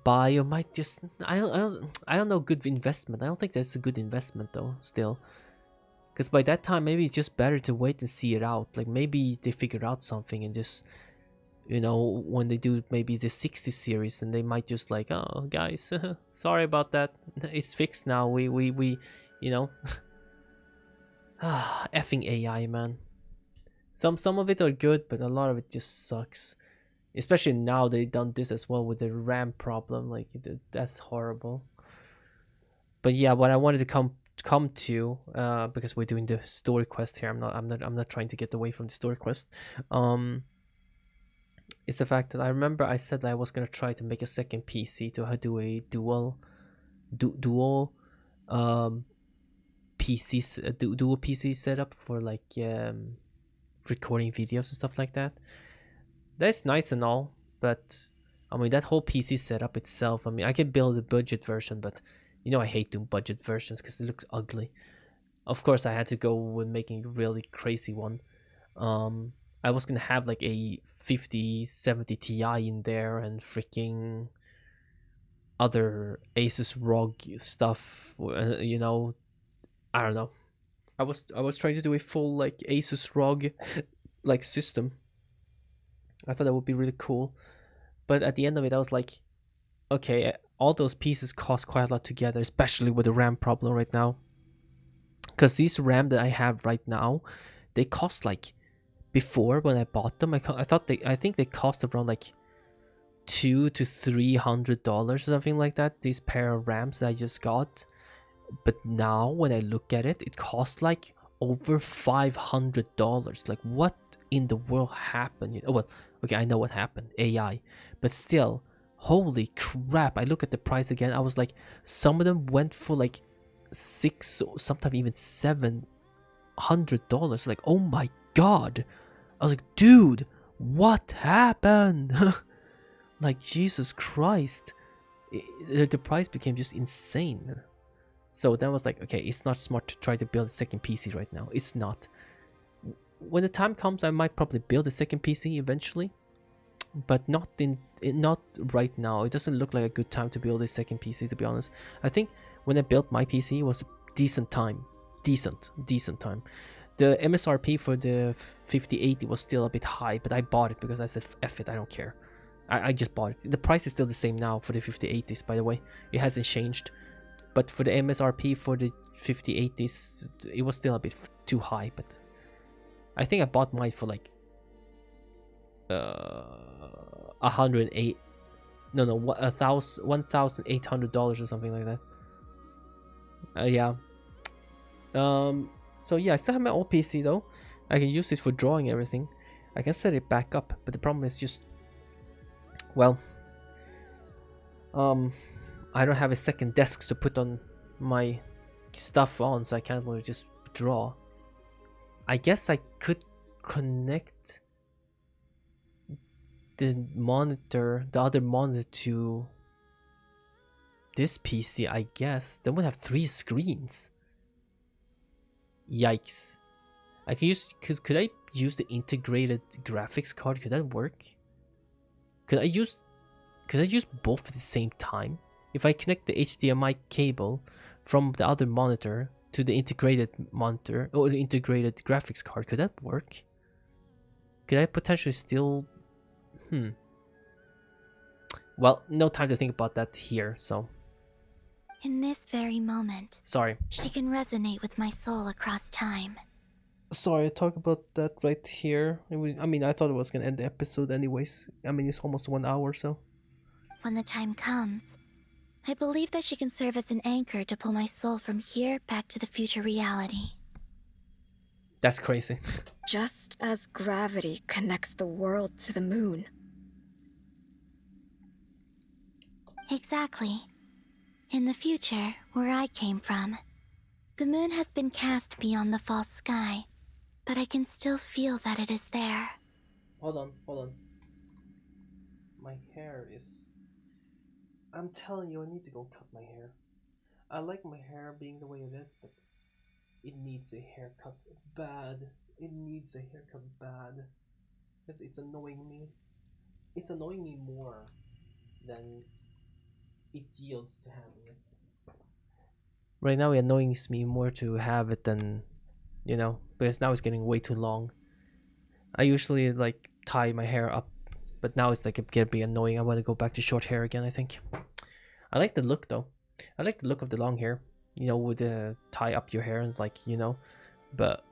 buy, or might just, I don't know, good investment. I don't think that's a good investment though, still, because by that time maybe it's just better to wait and see it out. Like, maybe they figure out something and just, you know, when they do maybe the 60 series, and they might just like, oh guys, sorry about that, it's fixed now, we you know. Effing AI, man. Some of it are good, but a lot of it just sucks. Especially now they done this as well with the RAM problem. Like that's horrible. But yeah, what I wanted to come to, because we're doing the story quest here. I'm not trying to get away from the story quest. It's the fact that I remember I said that I was gonna try to make a second PC to do a dual dual PC setup for like recording videos and stuff like that. That's nice and all, but I mean that whole PC setup itself. I mean I can build a budget version, but you know I hate doing budget versions because it looks ugly. Of course I had to go with making a really crazy one. I was gonna have like a 5070 Ti in there and freaking other Asus ROG stuff. You know, I don't know. I was trying to do a full like Asus ROG like system. I thought that would be really cool, but at the end of it, I was like, okay, all those pieces cost quite a lot together, especially with the RAM problem right now. Because these RAM that I have right now, they cost like, before when I bought them, I think they cost around like $200 to $300 or something like that. These pair of RAMs that I just got, but now when I look at it, it costs like over $500. Like what in the world happened? Oh well, okay, I know what happened, AI, but still, holy crap! I look at the price again. I was like, some of them went for like $600, sometimes even $700. Like, oh my god! I was like, dude, what happened? Like, Jesus Christ. The price became just insane. So then I was like, okay, it's not smart to try to build a second PC right now. It's not. When the time comes, I might probably build a second PC eventually, but not right now. It doesn't look like a good time to build a second PC, to be honest. I think when I built my PC, it was a decent time. Decent time. The MSRP for the 5080 was still a bit high, but I bought it because I said, F it, I don't care. I just bought it. The price is still the same now for the 5080s, by the way. It hasn't changed. But for the MSRP for the 5080s, it was still a bit too high, but I think I bought mine for like 108 no $1,800 or something like that. Yeah. So yeah, I still have my old PC though. I can use it for drawing everything. I can set it back up, but the problem is just, well, I don't have a second desk to put on my stuff on, so I can't really just draw. I guess I could connect the other monitor to this PC, I guess. Then we'll have 3 screens. Yikes. Could I use the integrated graphics card? Could that work? Could I use both at the same time? If I connect the HDMI cable from the other monitor to the integrated monitor or the integrated graphics card, could that work? Could I potentially still Well, no time to think about that here, so. In this very moment, Sorry. she can resonate with my soul across time. Sorry, I talk about that right here. I mean, I thought it was gonna end the episode anyways. I mean, it's almost 1 hour, so. When the time comes, I believe that she can serve as an anchor to pull my soul from here back to the future reality. That's crazy. Just as gravity connects the world to the moon. Exactly. In the future, where I came from, the moon has been cast beyond the false sky, but I can still feel that it is there. Hold on. My hair is... I'm telling you, I need to go cut my hair. I like my hair being the way it is, but it needs a haircut bad. It needs a haircut bad. Because it's annoying me. It's annoying me more than it yields to having it. Right now it annoys me more to have it than, you know, because now it's getting way too long. I usually like tie my hair up, but now it's like it can be annoying. I want to go back to short hair again, I think. I like the look though. I like the look of the long hair, you know, with the tie up your hair and like, you know, but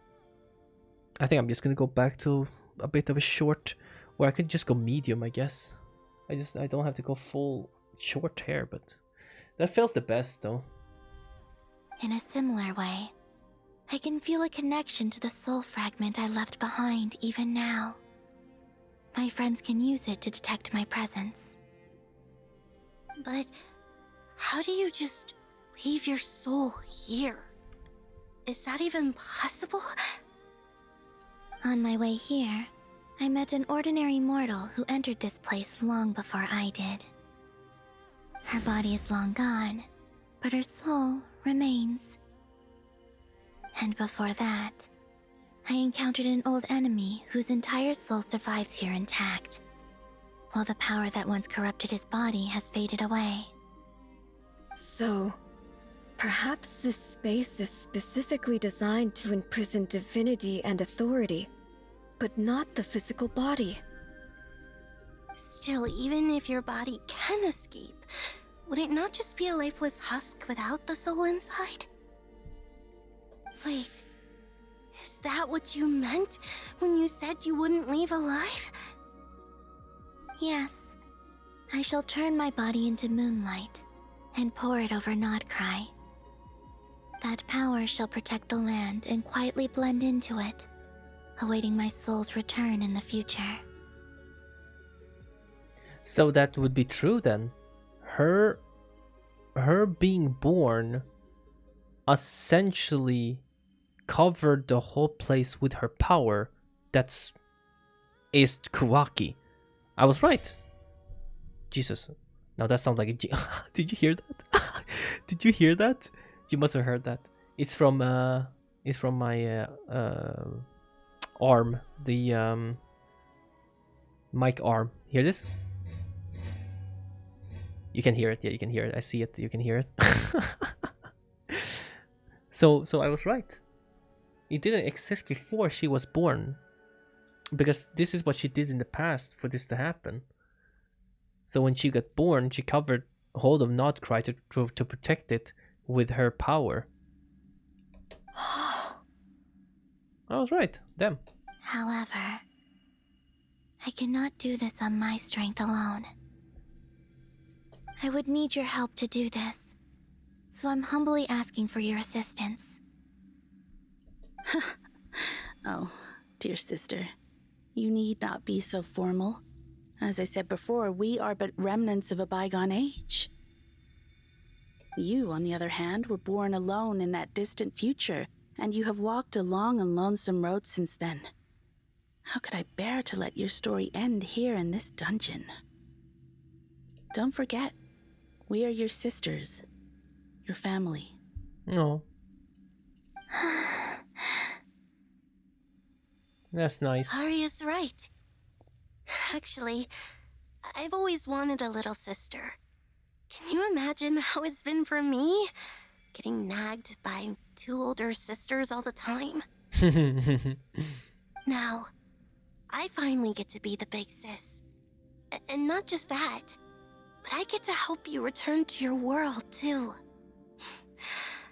I think I'm just gonna go back to a bit of a short, or I could just go medium, I guess. I don't have to go full short hair, but that feels the best though. In a similar way, I can feel a connection to the soul fragment I left behind even now. My friends can use it to detect my presence. But how do you just leave your soul here? Is that even possible? On my way here, I met an ordinary mortal who entered this place long before I did. Her body is long gone, but her soul remains. And before that, I encountered an old enemy whose entire soul survives here intact, while the power that once corrupted his body has faded away. So, perhaps this space is specifically designed to imprison divinity and authority, but not the physical body. Still, even if your body can escape, would it not just be a lifeless husk without the soul inside? Wait, is that what you meant when you said you wouldn't leave alive? Yes, I shall turn my body into moonlight and pour it over Nodcry. That power shall protect the land and quietly blend into it, awaiting my soul's return in the future. So that would be true then. Her being born essentially covered the whole place with her power. That's is Kuwaki. I was right. Jesus. Now that sounds like a Did you hear that? Did you hear that? You must have heard that. It's from my arm, the mic arm. Hear this? You can hear it. Yeah, you can hear it. I see it. You can hear it. So I was right. It didn't exist before she was born, because this is what she did in the past for this to happen. So when she got born, she covered hold of Nodcry to protect it with her power. I was right. Damn. However, I cannot do this on my strength alone. I would need your help to do this, so I'm humbly asking for your assistance. Oh, dear sister, you need not be so formal. As I said before, we are but remnants of a bygone age. You, on the other hand, were born alone in that distant future, and you have walked a long and lonesome road since then. How could I bear to let your story end here in this dungeon? Don't forget, we are your sisters, your family. No. That's nice. Arya's right. Actually, I've always wanted a little sister. Can you imagine how it's been for me? Getting nagged by two older sisters all the time. Now, I finally get to be the big sis. And not just that, but I get to help you return to your world, too.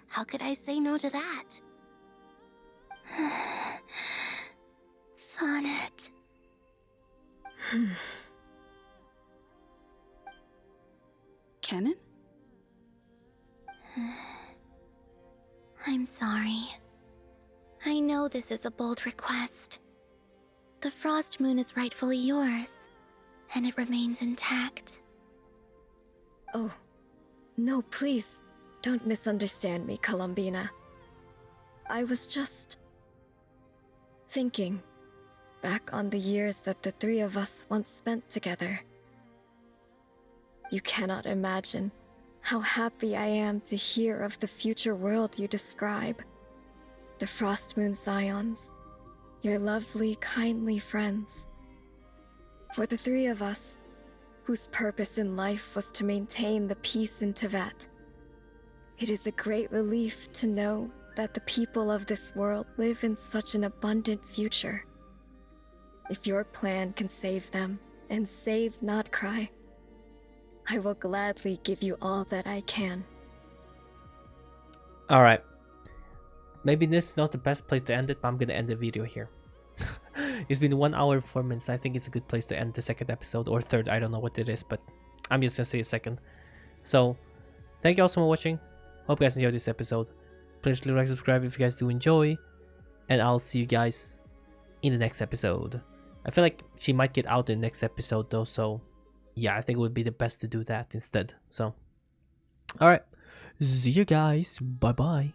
How could I say no to that? Sonnet. Canon? I'm sorry. I know this is a bold request. The Frost Moon is rightfully yours, and it remains intact. Oh, no, please, don't misunderstand me, Columbina. I was just thinking back on the years that the three of us once spent together. You cannot imagine how happy I am to hear of the future world you describe. The Frost Moon Scions, your lovely, kindly friends. For the three of us, whose purpose in life was to maintain the peace in Tevat, it is a great relief to know that the people of this world live in such an abundant future. If your plan can save them and save Nodcry, I will gladly give you all that I can. Alright. Maybe this is not the best place to end it, but I'm gonna end the video here. It's been 1 hour 4 minutes. I think it's a good place to end the second episode, or third. I don't know what it is, but I'm just gonna say a second. So thank you all so much for watching. Hope you guys enjoyed this episode. Please leave a like, subscribe if you guys do enjoy, and I'll see you guys in the next episode. I feel like she might get out in the next episode though, so yeah, I think it would be the best to do that instead. So alright, see you guys, bye bye.